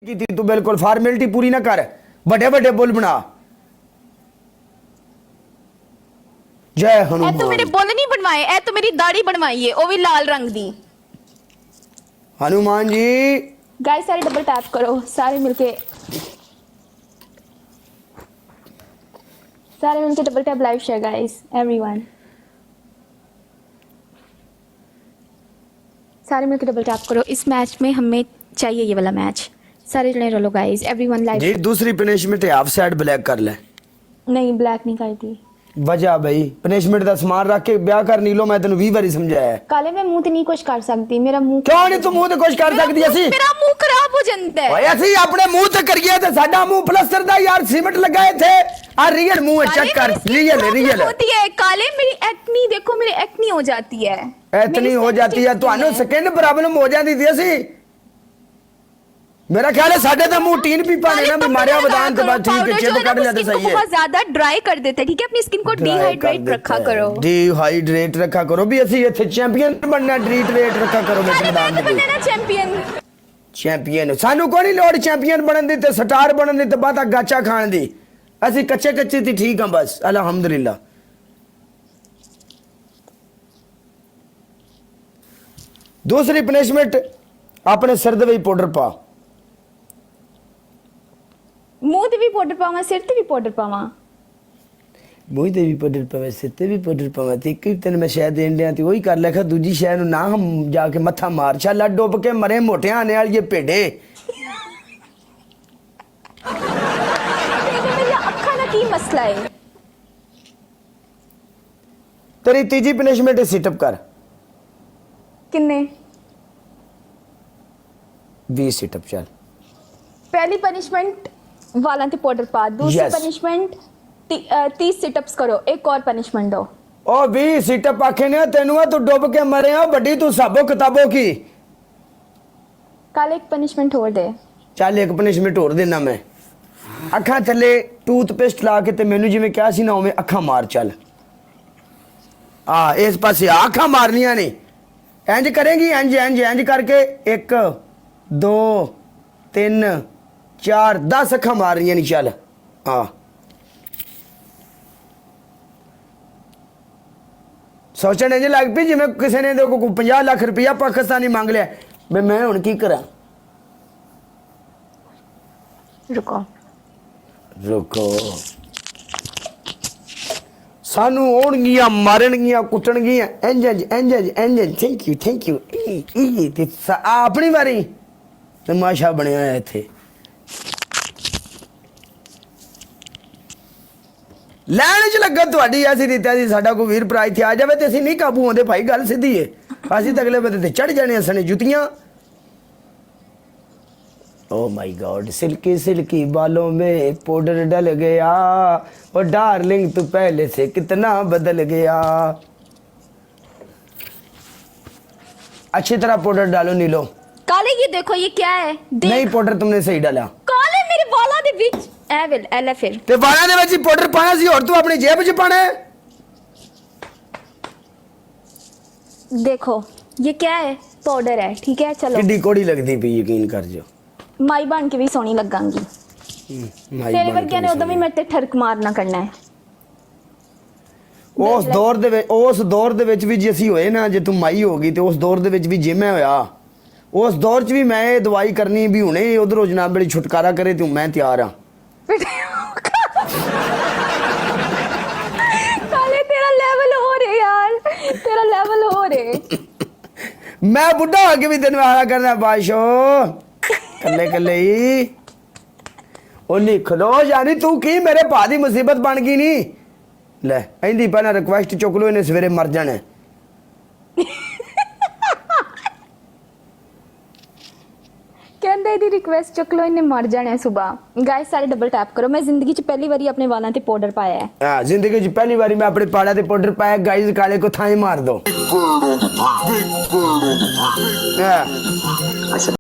की तू बिल्कुल फॉर्मेलिटी पूरी ना कर, बड़े बड़े बुल बना। जय हनुमान। ए तो मेरे बुल नहीं बनवाए, ए तो मेरी दाढ़ी बनवाई है, वो भी लाल रंग दी। हनुमान जी गाइस सारे डबल टैप करो, सारे मिलके double tap live share guys, everyone सारे मिलके डबल टैप करो। इस मैच में हमें चाहिए ये वाला मैच। सारे जने रोलो गाइस, एवरीवन लाइव। जी दूसरी पनिशमेंट है, हाफ साइड ब्लैक कर ले। नहीं ब्लैक नहीं कर दी। वजह भाई पनिशमेंट का समान रख के ब्याह कर नीलो, मैं तेन 20 बारी समझाया है। काले मैं मुंह ते नहीं कुछ कर सकती, मेरा मुंह क्यों नहीं तू मुंह ते कुछ कर सकदी? ਅਸੀਂ मेरा मुंह खराब हो जाता है। ਓਏ ਅਸੀਂ ਆਪਣੇ ਮੂੰਹ ਤੇ ਕਰੀਏ ਤੇ ਸਾਡਾ ਮੂੰਹ ਪਲਸਟਰ ਦਾ ਯਾਰ ਸੀਮੈਂਟ ਲੱਗਾ ਇੱਥੇ। ਆ ਰੀਅਲ ਮੂੰਹ ਹੈ, ਚੈੱਕ कर, ਰੀਅਲ होती है काले। मेरी एक्नी देखो, मेरी एक्नी हो जाती है, इतनी हो जाती है ਤੁਹਾਨੂੰ ਸਕਿਨ ਪ੍ਰੋਬਲਮ ਹੋ ਜਾਂਦੀ ਸੀ। ਅਸੀਂ मेरा ख्याल है साढ़े तो मुंह टीन पीपा ने ना बीमारियां बदान तो बात ठीक है, चिप काट जाते सही है। बहुत ज्यादा ड्राई कर देते, ठीक है, अपनी स्किन को डिहाइड्रेट रखा करो, डिहाइड्रेट रखा करो भी। ਅਸੀਂ ਇੱਥੇ ਚੈਂਪੀਅਨ ਬਣਨਾ, डिहाइड्रेट रखा करो ਵਿੱਚ ਮੈਦਾਨ ਦੇ। बनना चैंपियन, ਚੈਂਪੀਅਨ ਸਾਨੂੰ ਕੋਈ ਨਹੀਂ ਲੋੜ ਚੈਂਪੀਅਨ ਬਣਨ ਦੀ ਤੇ ਸਟਾਰ ਬਣਨ ਦੀ ਤੇ ਬਾਤਾਂ ਗਾਚਾ ਖਾਣ ਦੀ। ਅਸੀਂ ਕੱਚੇ ਕੱਚੇ ਤੇ ਠੀਕ ਹਾਂ ਬਸ, ਅਲਹਮਦੁਲਿਲਾ। दूसरी पनिशमेंट अपने सिर दे ਵਿੱਚ पाउडर पा। मुंह ते भी पाउडर पावा, सिर ते भी पाउडर पावा। ਮੂੰਹ ਤੇ ਵੀ ਪਾਊਡਰ ਪਵੇ, ਸਿਰ ਤੇ ਵੀ ਪਾਊਡਰ ਪਵੇ ਤੇ ਇੱਕ ਤੈਨੂੰ ਮੈਂ ਸ਼ਾਇਦ ਦੇਣ ਡਿਆ ਤੇ ਉਹੀ ਕਰ ਲੈ। ਦੂਜੀ ਸ਼ਾਇਦ ਨੂੰ ਨਾ ਹਮ ਜਾ ਕੇ ਮੱਥਾ ਮਾਰ ਛਾਲਾ ਡੁੱਬ ਕੇ ਮਰੇ ਮੋਟਿਆਂ ਆਣੇ ਵਾਲੀ ਭੇਡੇ। मेरी अखा ना की मसला है। तेरी तीजी पनिशमेंट सिटअप कर, किन्ने 20 सिटअप चल। पहली पनिशमेंट वाला ते पाउडर पा, दूसरी Yes. पनिशमेंट 30 सिटअप्स करो, एक और पनिशमेंट दो। ओ 20 सिटअप आखे ने तेनू तू डुब के मरे हो बड़ी तू साबो किताबों की। कल एक पनिशमेंट और दे। ਚੱਲ ਇੱਕ ਪਨਿਸ਼ਮੈਂਟ ਹੋਰ ਦੇਣਾ ਮੈਂ। ਅੱਖਾਂ ਥੱਲੇ ਟੂਥਪੇਸਟ ਲਾ ਕੇ ਤੇ ਮੈਨੂੰ ਜਿਵੇਂ ਕਿਹਾ ਸੀ ਨਾ ਉਵੇਂ ਅੱਖਾਂ ਮਾਰ ਚੱਲ। ਆ ਇਸ ਪਾਸੇ ਅੱਖਾਂ ਮਾਰਨੀਆਂ ਨੇ, ਇੰਜ ਕਰੇਗੀ, ਇੰਜ ਇੰਜ ਇੰਜ ਕਰਕੇ 1 2 3 4 10 ਅੱਖਾਂ ਮਾਰਨੀਆਂ ਨਹੀਂ। ਚੱਲ ਆ ਸੋਚਣ ਇੰਜ ਲੱਗ ਪਈ ਜਿਵੇਂ ਕਿਸੇ ਨੇ ਦੇਖੋ 50 ਲੱਖ ਰੁਪਇਆ ਪਾਕਿਸਤਾਨੀ ਮੰਗ ਲਿਆ ਵੀ ਮੈਂ ਹੁਣ ਕੀ ਕਰਾਂ। रुको रुको सानू आउणगियां मारनगियां कुटणगियां इंज इंज इंज इंज इंज। थैंक यू ते अपनी वारी तमाशा बनया है इत्थे। लैन च लगा तुहाडी ऐसी रीता जी साडा कोई वीर भरा इत्थे आ जावे ते असीं नहीं काबू आउंदे भाई, गल सीधी है। असीं तो अगले बंदे ते चढ़ जाने सने जुतियां। Oh my god silky silky बालों में पाउडर डल गया, और डार्लिंग तू पहले से कितना बदल गया। अच्छी तरह पाउडर डालो नीलो। काले ये देखो ये क्या है, देख। नहीं पाउडर तुमने सही डाला। काले मेरे वाला दे विच एविल एल फिर ते वाला दे विच पाउडर पाया सी और तू अपनी जेब च पाना है। देखो ये क्या है, पाउडर है, ठीक है। चलो किड्डी कोड़ी लगदी पई, यकीन कर जो। माई बन के भी सोहनी लगांगी। तेरे वर्गिया ने उदों भी मेरे ते ठरक मारना करना है। ਉਸ ਦੌਰ ਦੇ ਵਿੱਚ ਵੀ ਜੇ ਅਸੀਂ ਹੋਏ ਨਾ, ਜੇ ਤੂੰ ਮਾਈ ਹੋ ਗਈ ਤੇ ਉਸ ਦੌਰ ਦੇ ਵਿੱਚ ਵੀ ਜੇ ਮੈਂ ਹੋਇਆ, ਉਸ ਦੌਰ 'ਚ ਵੀ ਮੈਂ ਇਹ ਦਵਾਈ ਕਰਨੀ ਵੀ ਹੁਣੇ ਉਧਰੋਂ ਜਨਾਬ ਬੜੀ ਛੁਟਕਾਰਾ ਕਰੇ ਤੂੰ, ਮੈਂ ਤਿਆਰ ਹਾਂ। काले तेरा लेवल हो रे यार, तेरा लेवल हो रे। मैं बुढ़ा हो के भी तेन आया करना बादशो कल्ले कल्ले ही। ਉਹ ਨਹੀਂ ਖਲੋ ਜਾਨੀ ਤੂੰ ਕੀ ਮੇਰੇ ਭਾ ਦੀ ਮੁਸੀਬਤ ਬਣ ਗਈ ਨਹੀਂ। ਲੈ ਇਹਦੀ ਪਹਿਲਾਂ ਰਿਕੁਐਸਟ ਚੁੱਕ ਲੋ, ਇਹਨੇ ਸਵੇਰੇ ਮਰ ਜਾਣਾ। कहंदे दी रिक्वेस्ट चुक लो, इन्हें मर जाना है सुबह। गाइस सारे डबल टैप करो। मैं जिंदगी च पहली बारी अपने वालों ते पाउडर पाया है। हाँ जिंदगी च पहली बारी मैं अपने पाड़ा ते पाउडर पाया। गाइस काले को थाई मार दो। हाँ।